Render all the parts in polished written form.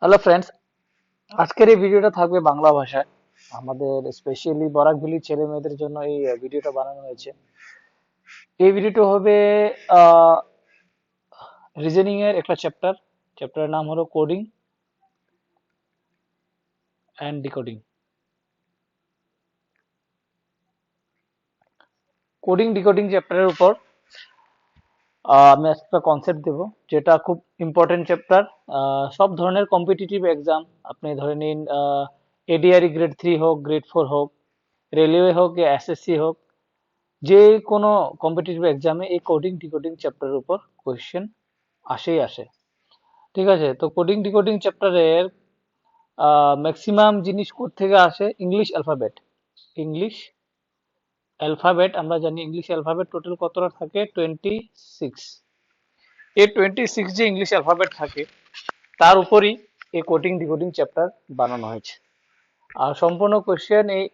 Hello friends, আজকের এই ভিডিওটা থাকবে বাংলা ভাষায়। আমাদের স্পেশালি বরাক ভ্যালি ছেলে মেয়েদের জন্য এই ভিডিওটা বানানো হয়েছে। এই ভিডিওটা হবে রিজনিং এর একটা চ্যাপ্টারের নাম হলো coding and decoding. Coding decoding চ্যাপ্টারের উপর আমি একটা কনসেপ্ট দেব, যেটা খুব ইম্পর্টেন্ট চ্যাপ্টার। সব ধরনের কম্পিটিটিভ এক্সাম, আপনি ধরে নিন এডিআরই গ্রেড 3 হোক, গ্রেড 4 হোক, রেলওয়ে হোক, এসএসসি হোক, যে কোনো কম্পিটিটিভ এক্সামে এই কোডিং ডিকোডিং চ্যাপ্টারের উপর কোয়েশ্চেন আসেই আসে। ঠিক আছে, তো কোডিং ডিকোডিং চ্যাপ্টারের ম্যাক্সিমাম জিনিস থেকে আসে ইংলিশ অ্যালফাবেট। ইংলিশ অ্যালফাবেট আমরা জানি, ইংলিশ অ্যালফাবেট টোটাল কতটা থাকে? 26। এই 26 যে ইংলিশ অ্যালফাবেট থাকে, তার উপরই এই কোডিং ডিকোডিং চ্যাপ্টার বানানো হয়েছে। আর সম্পূর্ণ কোয়েশ্চেন এই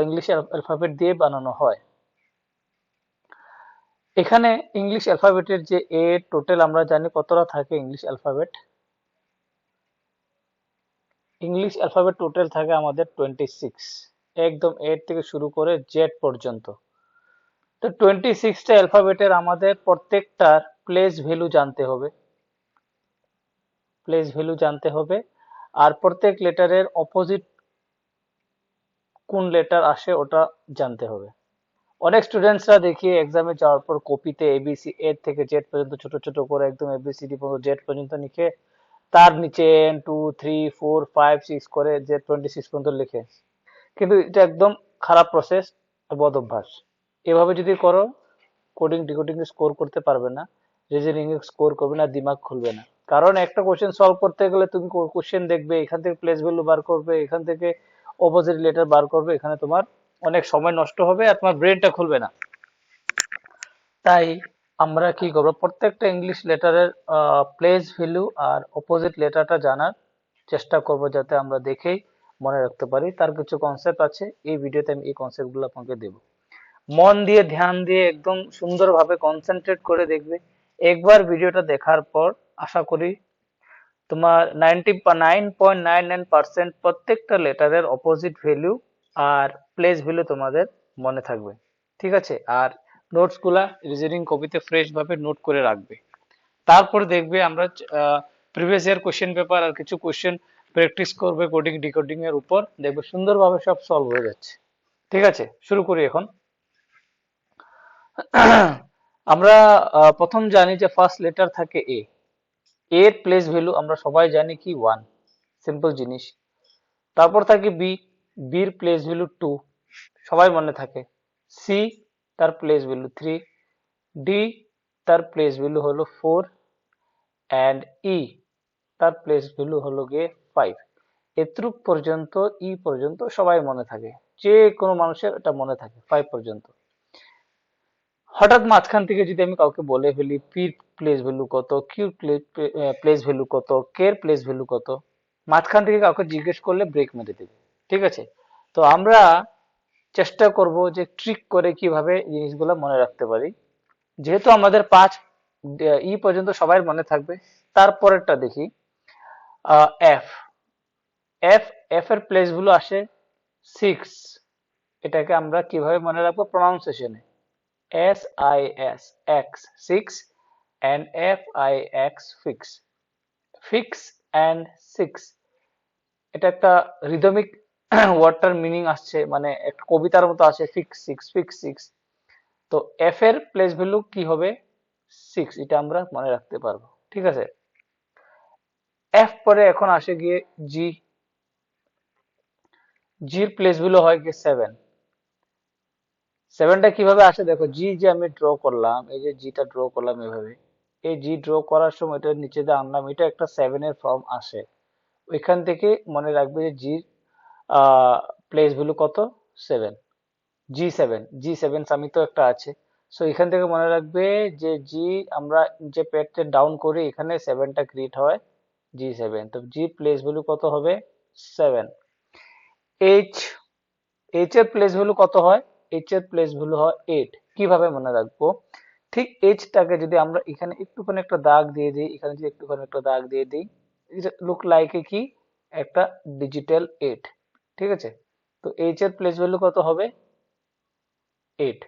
ইংলিশ অ্যালফাবেট দিয়ে বানানো হয়। এখানে ইংলিশ অ্যালফাবেটের যে এ টোটাল আমরা জানি কতটা থাকে। ইংলিশ অ্যালফাবেট টোটাল থাকে আমাদের 26, একদম এ থেকে শুরু করে জেড পর্যন্ত। তো 26টা অ্যালফাবেটের আমাদের প্রত্যেকটার প্লেস ভ্যালু জানতে হবে। আর প্রত্যেক লেটারের অপোজিট কোন লেটার আসে ওটা জানতে হবে। অনেক স্টুডেন্টসরা দেখি এক্সামে যাওয়ার পর কপিতে এবিসি এ থেকে জেড পর্যন্ত ছোট ছোট করে একদম এবিসিডি পর্যন্ত জেড পর্যন্ত লিখে, তার নিচে 1 2 3 4 5 6 করে জেড 26 পর্যন্ত লিখে। কিন্তু এটা একদম খারাপ প্রসেস, বদ অভ্যাস। এভাবে যদি করো, কোডিং ডিকোডিং এ স্কোর করতে পারবে না, রিজনিং এ স্কোর করবে না, দিমাগ খুলবে না। কারণ একটা কোশ্চেন সলভ করতে গেলে তুমি কোশ্চেন দেখবে, এখান থেকে প্লেস ভ্যালু বার করবে, এখান থেকে অপোজিট লেটার বার করবে, এখানে তোমার অনেক সময় নষ্ট হবে আর তোমার ব্রেনটা খুলবে না। তাই আমরা কি করবো, প্রত্যেকটা ইংলিশ লেটারের প্লেস ভ্যালু আর অপোজিট লেটারটা জানার চেষ্টা করব, যাতে আমরা দেখেই মনে রাখতে পারি। তার কিছু কনসেপ্ট আছে, এই ভিডিওতে আমি এই কনসেপ্ট গুলো আপনাকে দেব। মন দিয়ে ধ্যান দিয়ে একদম সুন্দরভাবে কনসেন্ট্রেট করে দেখবে। একবার ভিডিওটা দেখার পর আশা করি তোমার 99.99% প্রত্যেকটা লেটারের অপোজিট ভ্যালু আর প্লেস ভ্যালু তোমাদের মনে থাকবে। ঠিক আছে, আর নোটস গুলা রিজনিং কপিতে ফ্রেশ ভাবে নোট করে রাখবে। তারপরে দেখবে আমরা প্রিভিয়াস ইয়ার কোশ্চেন পেপার আর কিছু কোশ্চেন প্র্যাকটিস করবে কোডিং ডিকোডিং এর উপর, দেখবে সুন্দরভাবে সব সলভ হয়ে যাচ্ছে। ঠিক আছে, শুরু করি এখন। আমরা প্রথম জানি যে ফার্স্ট লেটার থাকে এ। এর প্লেস ভ্যালু আমরা সবাই জানি কি 1, সিম্পল জিনিস। তারপর থাকে বি, বির প্লেস ভ্যালু 2, সবাই মনে থাকে। সি, তার প্লেস ভ্যালু 3, ডি, তার প্লেস ভ্যালু হলো 4, অ্যান্ড ই, তার প্লেস ভ্যালু হলো গিয়ে 5। এতটুক পর্যন্ত, ই পর্যন্ত সবাই মনে থাকে, যে কোনো মানুষের এটা মনে থাকে 5 পর্যন্ত। হঠাৎ মাঝখান থেকে যদি আমি কাউকে বলে ফেলি পির প্লেস ভ্যালু কত, কিউর প্লেস ভ্যালু কত, কের প্লেস ভ্যালু কত, মাঝখান থেকে কাউকে জিজ্ঞেস করলে ব্রেক মেরে দেবে। ঠিক আছে, তো আমরা চেষ্টা করব যে ট্রিক করে কিভাবে জিনিসগুলো মনে রাখতে পারি। যেহেতু আমাদের 5 ই পর্যন্ত সবাই মনে থাকবে, তারপরেরটা দেখি। এফ, এফ, এফ এর প্লেস ভ্যালু আসে 6। এটাকে আমরা কিভাবে মনে রাখবো? প্রনাউন্সিয়েশনে SIX, X 6, and FIX fix, fix and six, এটা একটা রিদমিক ওয়ার্ডটার মিনিং আসছে, মানে একটা কবিতার মতো আছে, ফিক্স সিক্স ফিক্স সিক্স। তো এফ এর প্লেস ভ্যালু কি হবে? 6, এটা আমরা মনে রাখতে পারবো। ঠিক আছে, এফ পরে এখন আসে গিয়ে জি, জির প্লেস ভ্যালু হয় গিয়ে 7। সেভেনটা কিভাবে আসে দেখো, জি যে আমি ড্র করলাম, এই যে জিটা ড্র করলাম এভাবে, এই জি ড্র করার সময় এটা নিচে দিয়ে আনলাম, এটা একটা 7 এর ফর্ম আসে। ওইখান থেকে মনে রাখবে যে জির প্লেস ভ্যালু কত? 7। জি সেভেন সামিত একটা আছে। সো এখান থেকে মনে রাখবে যে জি, আমরা যে পেজটা ডাউন করি এখানে 7টা ক্রিয়েট হয়, জি7। তো জি প্লেস ভ্যালু কত হবে? 7। এইচ, এইচ এর প্লেস ভ্যালু কত হয়? এইচ এর প্লেস ভ্যালু হয় 8। কিভাবে মনে রাখবো? ঠিক এইচটাকে যদি আমরা এখানে একটুখানি একটা দাগ দিয়ে দিই, এখানে যদি একটুখানি একটা দাগ দিয়ে দিই, লুক লাইক এ কি একটা ডিজিটাল 8, ঠিক আছে। তো এইচ এর প্লেস ভ্যালু কত হবে 8।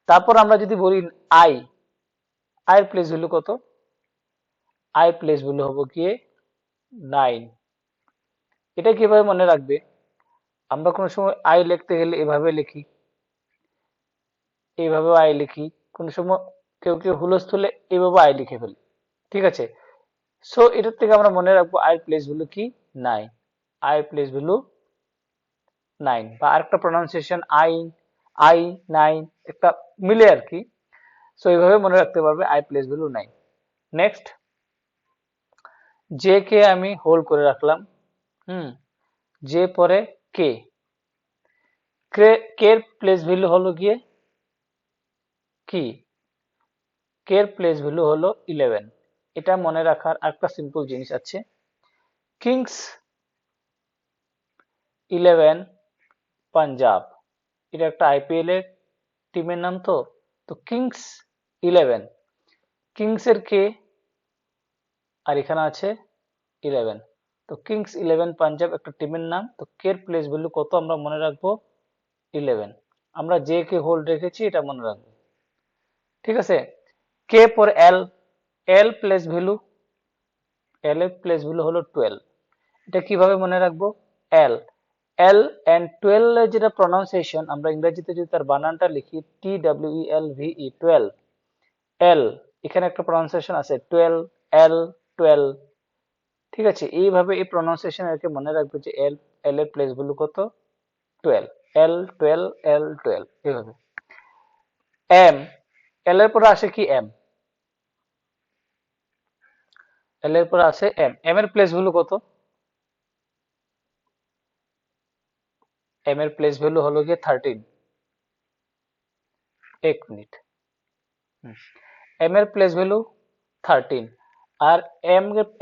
তারপর আমরা যদি বলি আই, আই এর প্লেস ভ্যালু কত, আই প্লেস ভ্যালু হবে কি 9। এটা কিভাবে মনে রাখবে, আমরা কোনো সময় আই লিখতে গেলে এভাবে লিখি, এইভাবে আই লিখি, কোন সময় কেউ কেউ হুলস্থুলে এইভাবে আই লিখে ফেলি, ঠিক আছে। সো এটার থেকে আমরা মনে রাখবো আই প্লেস ভ্যালু কি 9, আই প্লেস ভ্যালু 9, বা আরেকটা প্রনাউন্সিয়েশন আই, আই 9 একটা মিলে আর কি। সো এইভাবে মনে রাখতে পারবে I place value 9। Next, J K আমি হোল্ড করে রাখলাম, হুম, জে পরে কে, কে এর প্লেস ভ্যালু হলো গিয়ে কি, কে এর প্লেস ভ্যালু হলো 11। এটা মনে রাখার একটা সিম্পল জিনিস আছে, কিংস 11 পাঞ্জাব, এটা একটা আইপিএল এর টিমের নাম। তো তো কিংস 11, কিংস এর কে আর এখানে আছে 11, তো কিংস 11 পাঞ্জাব একটা টিমের নাম। তো কে এর প্লেস ভ্যালু কত আমরা মনে রাখবো 11, আমরা জে কে হোল্ড রেখেছি এটা মনে রাখবো, ঠিক আছে। কে পর এল, এল প্লেস ভ্যালু, এল এর প্লেস ভ্যালু হলো 12। এটা কিভাবে মনে রাখবো, এল, এল এন্ড 12 এর যেটা প্রনাউন্সিয়েশন আমরা ইংরেজিতে যদি তার বানানটা লিখি T W E L V E 12, এল, এখানে একটা প্রনাউন্সিয়েশন আছে 12, এল 12, ঠিক আছে। এইভাবে এই প্রনাউন্সিয়েশন এরকে মনে রাখবে যে এল, এল এর প্লেস ভ্যালু কত 12, এল 12, এল 12, এইভাবে। এম, এল এর পরে আসে কি এম, এল এর পরে আসে এম, এম এর প্লেস ভ্যালু কত, এম এর প্লেস ভ্যালু হলো গিয়ে 13, এক মিনিট, এম এর প্লেস ভ্যালু 13। আর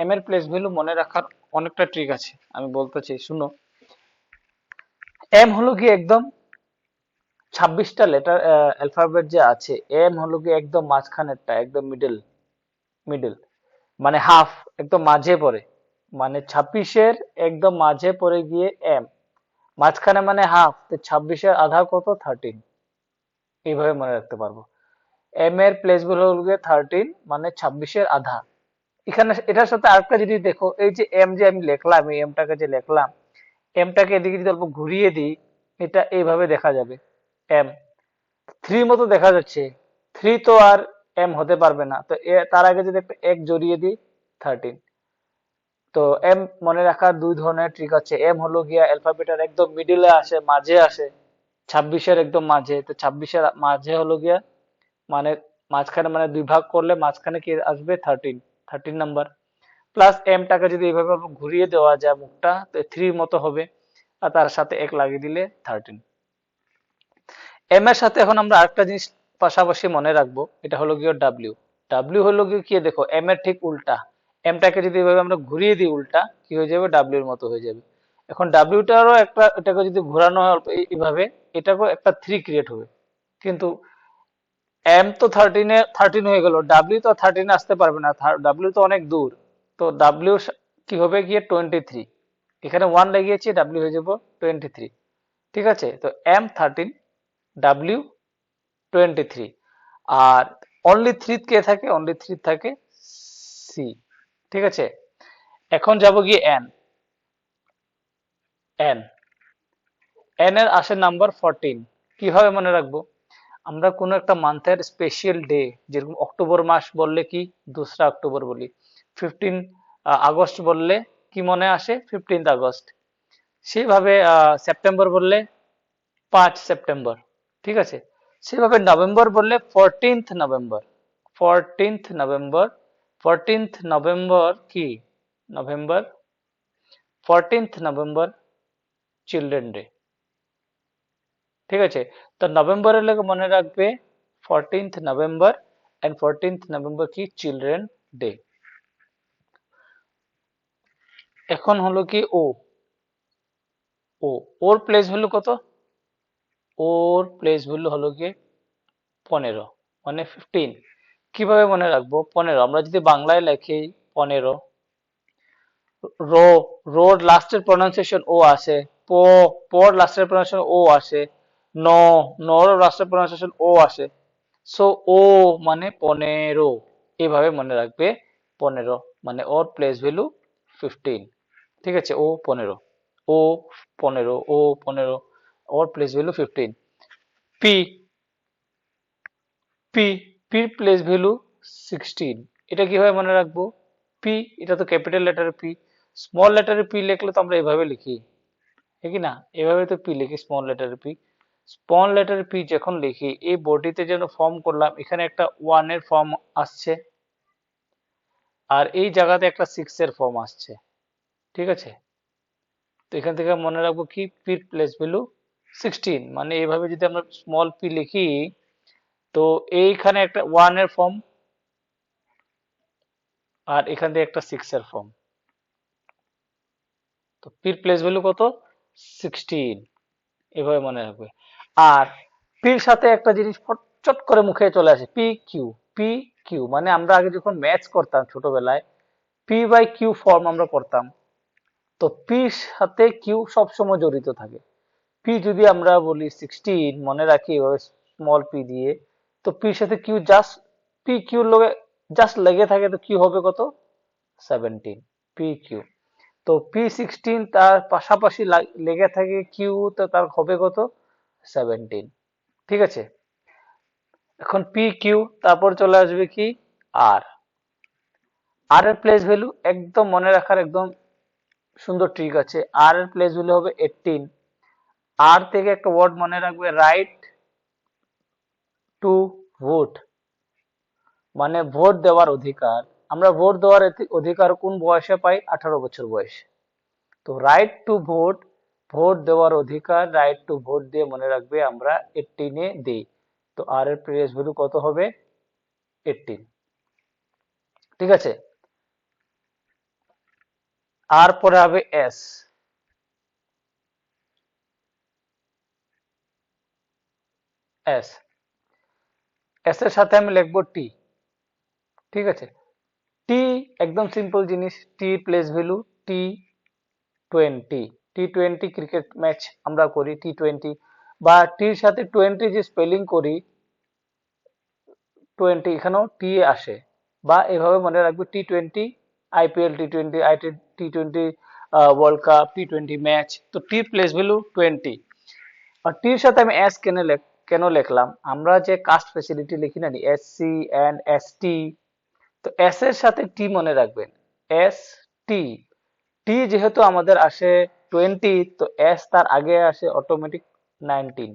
এম এর প্লেস ভ্যালু মনে রাখার অনেকটা ট্রিক আছে, আমি বলতেছি শুনো। এম হলো কি একদম 26টা লেটার অ্যালফাবেট যে আছে, এম হলো কি একদম মাঝখানেরটা, একদম মিডল, মিডল মানে হাফ, একদম মাঝে পড়ে, মানে 26-এর একদম মাঝে পড়ে গিয়ে এম, মাঝখানে মানে হাফ, তো 26-এর আধা কত 13, এইভাবে মনে রাখতে পারবো। এম এর প্লেস ভ্যালু হলো গিয়ে 13, মানে 26-এর আধা। এখানে এটার সাথে আরেকটা যদি দেখো, এই যে এম যে আমি লিখলাম, এই এমটাকে যে লিখলাম, এমটাকে এদিকে যদি অল্প ঘুরিয়ে দিই, এটা এইভাবে দেখা যাবে এম, থ্রি মতো দেখা যাচ্ছে, থ্রি তো আর এম হতে পারবে না, তো তার আগে যদি একটা এক জড়িয়ে দিই 13। তো এম মনে রাখার দুই ধরনের ট্রিক আছে, এম হলো গিয়া অ্যালফাবেটের একদম মিডিলে আসে, মাঝে আসে, 26-এর একদম মাঝে, তো 26-এর মাঝে হলো গিয়া মানে মাঝখানে, মানে দুই ভাগ করলে মাঝখানে কি আসবে 13, 13 নাম্বার। প্লাস এমটাকে যদি এইভাবে অল্প ঘুরিয়ে দেওয়া যায় মুখটা, তো থ্রির মতো হবে, আর তার সাথে এক লাগিয়ে দিলে 13। এম এর সাথে এখন আমরা আরেকটা জিনিস পাশাপাশি মনে রাখবো, এটা হলো গিয়ে ডাব্লিউ, ডাব্লিউ হলো গিয়ে কি দেখো এম এর ঠিক উল্টা, এমটাকে যদি এভাবে আমরা ঘুরিয়ে দিই উল্টা, কি হয়ে যাবে ডাব্লিউ এর মতো হয়ে যাবে। এখন ডাব্লিউটারও একটা, এটাকে যদি ঘোরানো হয় অল্প এইভাবে, এটাকেও একটা থ্রি ক্রিয়েট হবে, কিন্তু এম তো 13 হয়ে গেল, ডাব্লিউ তো 13 আসতে পারবে না, ডাব্লিউ তো অনেক দূর। তো ডাব্লিউ কি হবে গিয়ে 23, এখানে ওয়ান লাগিয়েছি, ডাব্লিউ হয়ে যাব 23, ঠিক আছে। তো এম 13, ডাব্লিউ 23, আর অনলি থ্রি কে থাকে, অনলি থ্রি থাকে সি, ঠিক আছে। এখন যাব গিয়ে এন, এন, এন এর আসে নাম্বার 14। কিভাবে মনে রাখবো, আমরা কোনো একটা মান্থের স্পেশাল ডে, যেরকম অক্টোবর মাস বললে কি 2রা অক্টোবর বলি, 15 আগস্ট বললে কি মনে আসে 15th আগস্ট, সেভাবে সেপ্টেম্বর বললে 5 সেপ্টেম্বর, ঠিক আছে। সেভাবে নভেম্বর বললে 14th November, 14th November, 14th November কি November, 14th November children day, ঠিক আছে। তো নভেম্বরের লেগে মনে রাখবে 14th November, and 14th November কি চিলড্রেন ডে। এখন হলো কি ও, ও, ওর প্লেস ভ্যালু কত, ওর প্লেস ভ্যালু হলো কি 15, মানে 15। কিভাবে মনে রাখবো 15, আমরা যদি বাংলায় লিখি 15, রো, রোর লাস্টের প্রনাউন্সিয়েশন ও আসে। পো, পোর লাস্টের প্রনাউন্সিয়েশন ও আসে। ন, নর লাস্টের প্রনাউন্সিয়েশন ও আসে। সো ও মানে 15, এভাবে মনে রাখবে। 15 মানে ওর প্লেস ভ্যালু 15। ঠিক আছে, ও 15, ও 15, ও 15, ওর প্লেস ভ্যালু 15। পি, পি, পির প্লেস ভ্যালু 16। এটা কিভাবে মনে রাখবো? পি, এটা তো ক্যাপিটাল লেটারের পি। স্মল লেটারের পি লিখলে তো আমরা এভাবে লিখি, ঠিক কি না? এভাবে তো পি লিখি, স্মল লেটারের পি। স্মল লেটারের পি যখন লিখি, এই বডিতে যেন ফর্ম করলাম, এখানে একটা 1 এর ফর্ম আসছে, আর এই জায়গাতে একটা 6 এর ফর্ম আসছে। ঠিক আছে, তো এখান থেকে মনে রাখবো কি, পির প্লেস ভ্যালু 16। মানে এইভাবে যদি আমরা স্মল পি লিখি, তো এইখানে একটা 1 এর ফর্ম, আর এখান থেকে একটা 6 এর ফর্ম। তো পির প্লেস ভ্যালু কত? 16। এভাবে মনে রাখবে। আর পির সাথে একটা জিনিস চট করে মুখে চলে আসে, পি কিউ। পি কিউ মানে আমরা আগে যখন ম্যাথস করতাম ছোটবেলায়, পি বাই কিউ ফর্ম আমরা করতাম। তো পির সাথে কিউ সবসময় জড়িত থাকে। পি যদি আমরা বলি 16, মনে রাখি ওই স্মল পি দিয়ে, তো পির সাথে কিউ জাস্ট, পি কিউ লগে জাস্ট লেগে থাকে, তো কিউ হবে কত? 17। পি কিউ, তো P16 তার পাশাপাশি লেগে থাকে কিউ, তো তার হবে কত? 17। ঠিক আছে, এখন পি কিউ, তারপর চলে আসবে কি? আর, আর এর প্লেস ভ্যালু একদম মনে রাখার একদম সুন্দর ট্রিক আছে। আর এর প্লেস ভ্যালু হবে 18। আর থেকে একটা ওয়ার্ড মনে রাখবে, রাইট টু ভোট, মানে ভোট দেওয়ার অধিকার। আমরা ভোট দেওয়ার অধিকার কোন বয়সে পাই? 18 বছর বয়সে। তো রাইট টু ভোট, ভোট দেওয়ার অধিকার, রাইট টু ভোট দিয়ে মনে রাখবে আমরা 18 দিই। তো আর এর প্লেস ভ্যালু কত হবে? 18। ঠিক আছে, আর পরে হবে এস। এস, এস এর সাথে আমি লিখবো টি। ঠিক আছে, টি একদম সিম্পল জিনিস। টি প্লেস ভ্যালু টি 20। T20 ক্রিকেট ম্যাচ আমরা করি T20, বা টির সাথে 20 যে স্পেলিং করি, 20 এখানেও টি আসে। বা এভাবে মনে রাখবে T20 IPL, T20 T20 world cup, T20 match. তো টি প্লেস ভ্যালু 20। আর টির সাথে আমি এস কেন লিখলাম? আমরা যে কাস্ট ফ্যাসিলিটি লিখি না, SC এন্ড ST, তো এস এর সাথে টি মনে রাখবেন। এস টি, টি যেহেতু আমাদের আসে 20, তো এস তার আগে আসে অটোমেটিক 19।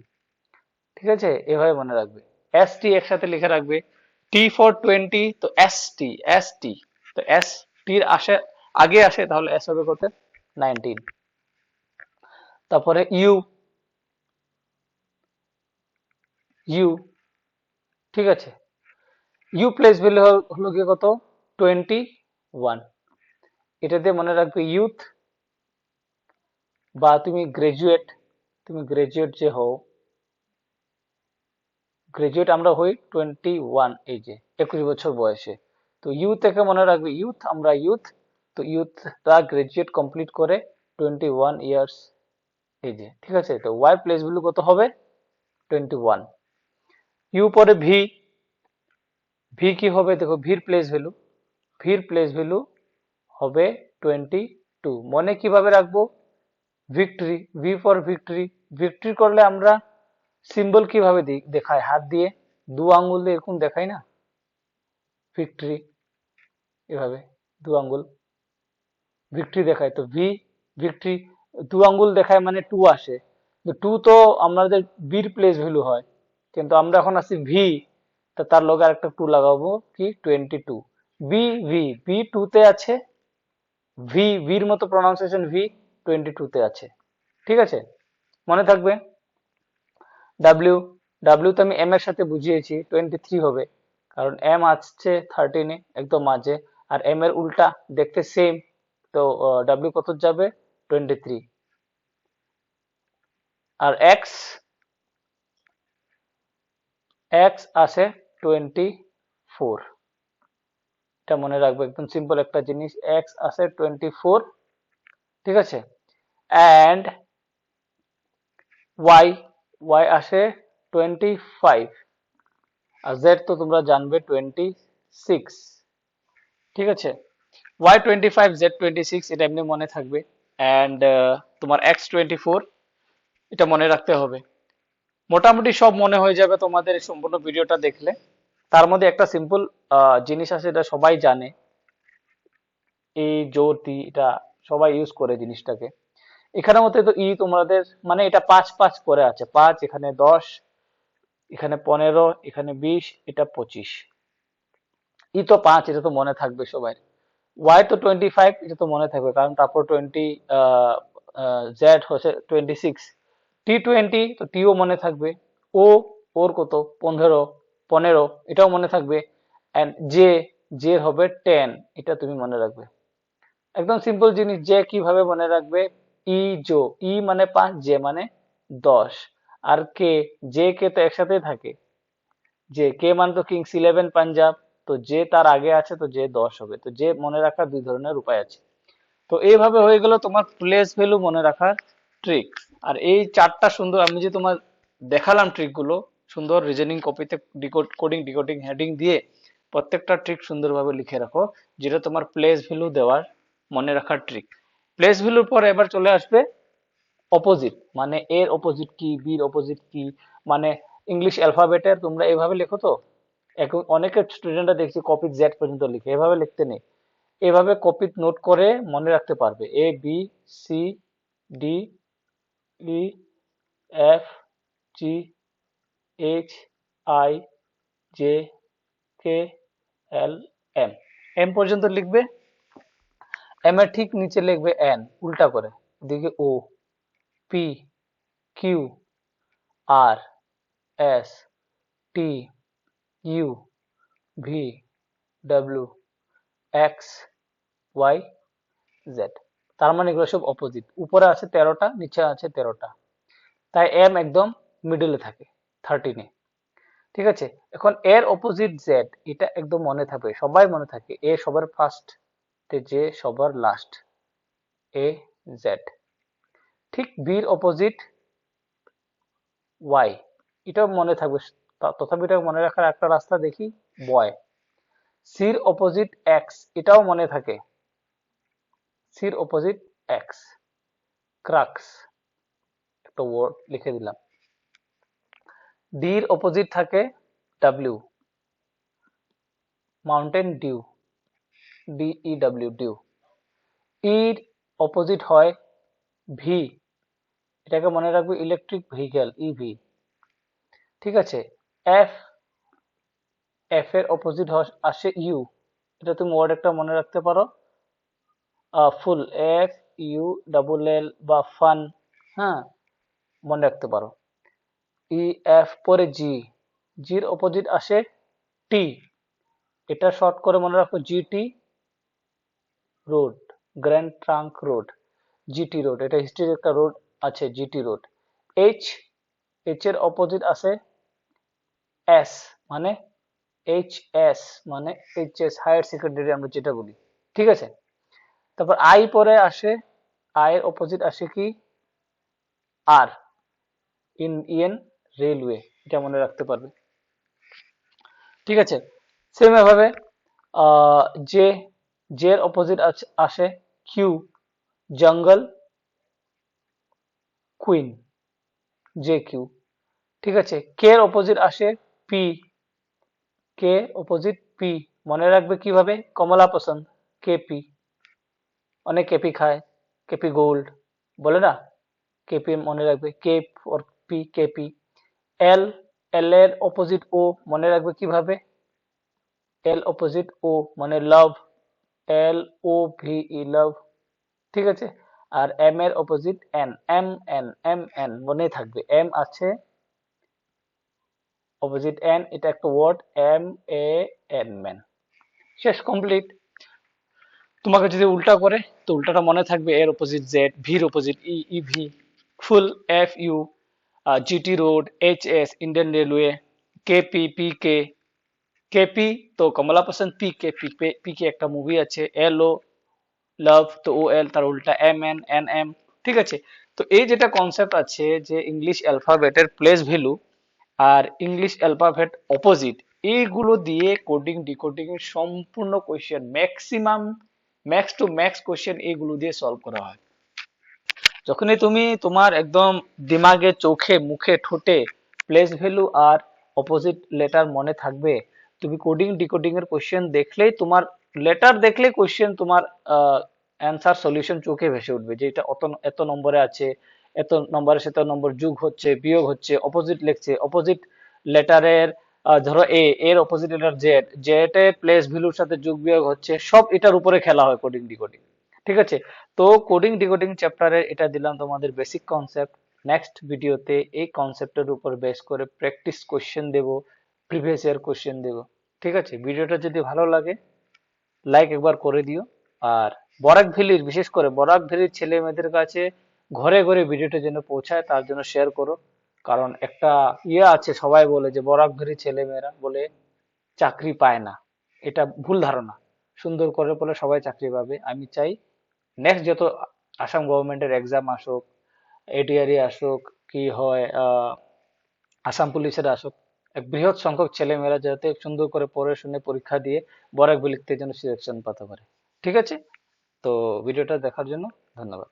ঠিক আছে, এভাবে মনে রাখবে। এস টি একসাথে লিখে রাখবে। টি ফর 20, তো এস টি, তো এস টির আসে আগে আসে, তাহলে এস হবে কত? 19। তারপরে ইউ, ইউ, ঠিক আছে, ইউ প্লেস ভ্যালু হলো গিয়ে কত? 21। এটা দিয়ে মনে রাখবে ইউথ, বা তুমি গ্রাজুয়েট, তুমি গ্রাজুয়েট যে হও, গ্রাজুয়েট আমরা হই 21 এজে, 21 বছর বয়সে। তো ইউথ থেকে মনে রাখবে ইউথ, আমরা ইউথ। তো ইউথরা গ্রাজুয়েট কমপ্লিট করে 21 ইয়ার্স এজে। ঠিক আছে, তো ওয়াই প্লেস ভ্যালু কত হবে? 21। ইউ পরে ভি, ভি কি হবে? দেখো, ভির প্লেস ভ্যালু হবে 22। মনে কিভাবে রাখবো? Victory, V for victory. Victory করলে আমরা সিম্বল কিভাবে দেখায়? হাত দিয়ে দু আঙ্গুল দিয়ে এরকম দেখাই না, ভিক্টরি, এভাবে দু আঙ্গুল ভিক্টরি দেখায়। তো ভি, ভিক্টরি, দু আঙ্গুল দেখায় মানে টু আসে। তো টু তো আমাদের বির প্লেস ভ্যালু হয়, কিন্তু আমরা এখন আছি ভি, তো তার লগে আরেকটা টু লাগাবো, কি 22। বি, ভি, বি টু তে আছে, ভি, ভির মতো প্রনাউন্সিয়েশন ভি 22 তে আছে। ঠিক আছে, মনে থাকবে। ডাব্লিউ, ডাব্লিউ তো আমি এম এর সাথে বুঝিয়েছি, 23 হবে, কারণ এম আসছে 13-এ একদম মাঝে, আর এম এর উল্টা দেখতে সেম। তো ডাব্লিউ কত যাবে? 23। আর এক্স, এক্স আসে 24। এটা মনে রাখবো, একদম সিম্পল একটা জিনিস, এক্স আসে 24। ঠিক আছে। অ্যান্ড ওয়াই, ওয়াই আসে 25, আর জেড তো তোমরা জানবে 26। ঠিক আছে, ওয়াই 25, জেড 26, এটা এমনি মনে থাকবে। অ্যান্ড তোমার এক্স 24, এটা মনে রাখতে হবে। মোটামুটি সব মনে হয়ে যাবে তোমাদের এই সম্পূর্ণ ভিডিওটা দেখলে। তার মধ্যে একটা সিম্পল জিনিস আছে, এটা সবাই জানে, এই টি, এটা সবাই ইউজ করে জিনিসটাকে। এখানের মধ্যে তো ই তোমাদের মানে এটা 5 5 করে আছে, 5, এখানে 10, এখানে 15, এখানে 20, এটা 25। ই তো 5, এটা তো মনে থাকবে সবাই। ওয়াই তো 25, এটা তো মনে থাকবে, কারণ তারপর 20, জেড হচ্ছে 26। T20, তো টিও মনে থাকবে। ও, ওর কত 15, এটাও মনে থাকবে। এন্ড জে, জে হবে 10, এটা তুমি মনে রাখবে। একদম সিম্পল জিনিস, জে কিভাবে মনে রাখবে? ই জো, ই মানে 5, জে মানে 10। আর কে, জে কে তো একসাথে থাকে। যে কে মানে তো কিংস ইলেভেন পাঞ্জাব, তো যে তার আগে আছে, তো যে 10 হবে। তো যে মনে রাখার দুই ধরনের উপায় আছে। তো এইভাবে হয়ে গেল তোমার প্লেস ভ্যালু মনে রাখার ট্রিক। আর এই চারটা সুন্দর আমি যে তোমার দেখালাম ট্রিক গুলো, সুন্দর রিজনিং কপিতে কোডিং ডিকোডিং হেডিং দিয়ে প্রত্যেকটা ট্রিক সুন্দরভাবে লিখে রাখো, যেটা তোমার প্লেস ভ্যালু দেওয়ার মনে রাখার ট্রিক। প্লেস ভ্যালুর পরে এবার চলে আসবে অপোজিট, মানে এর অপোজিট কি, বির অপোজিট কি, মানে ইংলিশ অ্যালফাবেটের তোমরা এভাবে লেখো তো। এখন অনেকের স্টুডেন্টরা দেখছি কপি জেড পর্যন্ত লিখে, এভাবে লিখতে নেই। এভাবে কপি নোট করে মনে রাখতে পারবে, A B C D E F G H I J K L M, M পর্যন্ত লিখবে। এম এর ঠিক নিচে লিখবে এন, উল্টা করে, এদিকে O, P, Q, R, S, T, U, V, W, X, Y, Z. তার মানে এগুলো সব অপোজিট, উপরে আছে 13টা, নিচে আছে 13টা। তাই এম একদম মিডলে থাকে, 13-এ। ঠিক আছে, এখন এর অপোজিট জেড, এটা একদম মনে থাকবে, সবাই মনে থাকে। এ সবার ফার্স্ট, যে সবার লাস্ট, এ জেড। ঠিক বির অপোজিট ওয়াই, এটাও মনে থাকবে। তথাপি এটা মনে রাখার একটা রাস্তা দেখি, বয়। সির অপোজিট এক্স, এটাও মনে থাকে, সির অপোজিট এক্স, ক্রাক্স, একটা ওয়ার্ড লিখে দিলাম। ডির অপোজিট থাকে W, mountain dew, D E W, dew. ইর অপোজিট হয় ভি, এটাকে মনে রাখবে, ইলেকট্রিক ভেহিকেল, ইভি। ঠিক আছে, এফ, এফ এর অপোজিট আসে ইউ, এটা তুমি ওয়ার্ড একটা মনে রাখতে পারো, full, F U double L, বা ফান, হ্যাঁ, মনে রাখতে পারো। ই এফ পরে জি, জির অপোজিট আসে টি, এটা শর্ট করে মনে রাখো GT road, grand trunk road, GT road, এটা হিস্ট্রির একটা রোড আছে, জিটি রোড। এইচ, এইচ এর অপোজিট আছে এস, মানে এইচ এস, মানে এইচএস, হায়ার সেকেন্ডারি আমরা যেটা বলি। ঠিক আছে, তারপর আই পরে আসে, আই এর অপোজিট আসে কি, আর, ইন্ডিয়ান রেলওয়ে, এটা মনে রাখতে পারবে। ঠিক আছে, সেম এভাবে জে, জে এর অপোজিট আসে কিউ, জঙ্গল, কুইন, জে কিউ। ঠিক আছে, কে এর অপোজিট আসে পি, কে অপোজিট পি, মনে রাখবে কিভাবে, কমলা পসন্দ, কেপি, অনেক কেপি খায়, কেপি গোল্ড বলে না, কেপি মনে রাখবে, কে ফর পি, কেপি। এল, এল এর অপোজিট ও, মনে রাখবে কিভাবে, এল অপোজিট ও মানে লাভ, এল ও ভি ই লাভ। ঠিক আছে, আর এম এর opposite N, M N, M N মনে থাকবে, এম আছে অপোজিট এন, এটা একটা word, M A N, man. শেষ, কমপ্লিট। তোমাকে যদি উল্টা করে, তো উল্টাটা মনে থাকবে, এর অপোজিট জেড, ভির opposite E, E V, full, F U, G T road, H S, Indian railway, K P, P K, K P তো Kamla পসন্দ, P K, P K একটা মুভি আছে, এল ও লাভ তো ও এল, তার উল্টা এম এন, এন এম, ঠিক আছে। তো এই যেটা কনসেপ্ট আছে যে ইংলিশ অ্যালফাবেটের প্লেস ভ্যালু আর ইংলিশ অ্যালফাবেট অপোজিট, এইগুলো দিয়ে কোডিং ডিকোডিং এর সম্পূর্ণ question, maximum max to max question এইগুলো দিয়ে সলভ করা হয়। যখনই তুমি তোমার একদম দিমাগে, চোখে, মুখে, ঠোঁটে প্লেস ভ্যালু আর অপোজিট লেটার মনে থাকবে, তুমি কোডিং ডিকোডিং এর কোশ্চেন দেখলেই তোমার, লেটার দেখলেই কোশ্চেন তোমার অ্যান্সার সলিউশন চোখে ভেসে উঠবে, যে এটা অত এত নম্বরে আছে, এত নম্বরের সাথে নম্বর যোগ হচ্ছে, বিয়োগ হচ্ছে, অপোজিট লিখছে, অপোজিট লেটারের ধরো এ, এর অপোজিট লেটার জেড, জেড এর প্লেস ভ্যালুর সাথে যোগ বিয়োগ হচ্ছে, সব এটার উপরে খেলা হয় কোডিং ডিকোডিং, ঠিক আছে। তো কোডিং ডিকোডিং চ্যাপ্টারে এটা দিলাম তোমাদের বেসিক কনসেপ্ট। নেক্সট ভিডিওতে এই কনসেপ্টের উপর বেস করে প্র্যাকটিস কোশ্চেন দেব, প্রিভিয়াস ইয়ার কোশ্চেন দেব, ঠিক আছে। ভিডিওটা যদি ভালো লাগে লাইক একবার করে দিও। আর বরাক ভ্যালির, বিশেষ করে বরাক ভ্যালির ছেলে মেয়েদের কাছে ঘরে ঘরে ভিডিওটা যেন পৌঁছায়, তার জন্য শেয়ার করো। কারণ একটা ইয়ে আছে, সবাই বলে যে বরাক ভ্যালির ছেলে মেয়েরা বলে চাকরি পায় না, এটা ভুল ধারণা। সুন্দর করে বলে সবাই চাকরি পাবে। আমি চাই নেক্সট যত আসাম গভর্নমেন্টের এক্সাম আসুক, এডিআরই আসুক, কি হয় আসাম পুলিশের আসুক, এক বৃহৎ সংখ্যক ছেলে মেয়েরা যাতে সুন্দর করে পড়ে শুনে পরীক্ষা দিয়ে বরাক ভ্যালিতে যেন সিলেকশন পেতে পারে, ঠিক আছে। তো ভিডিওটা দেখার জন্য ধন্যবাদ।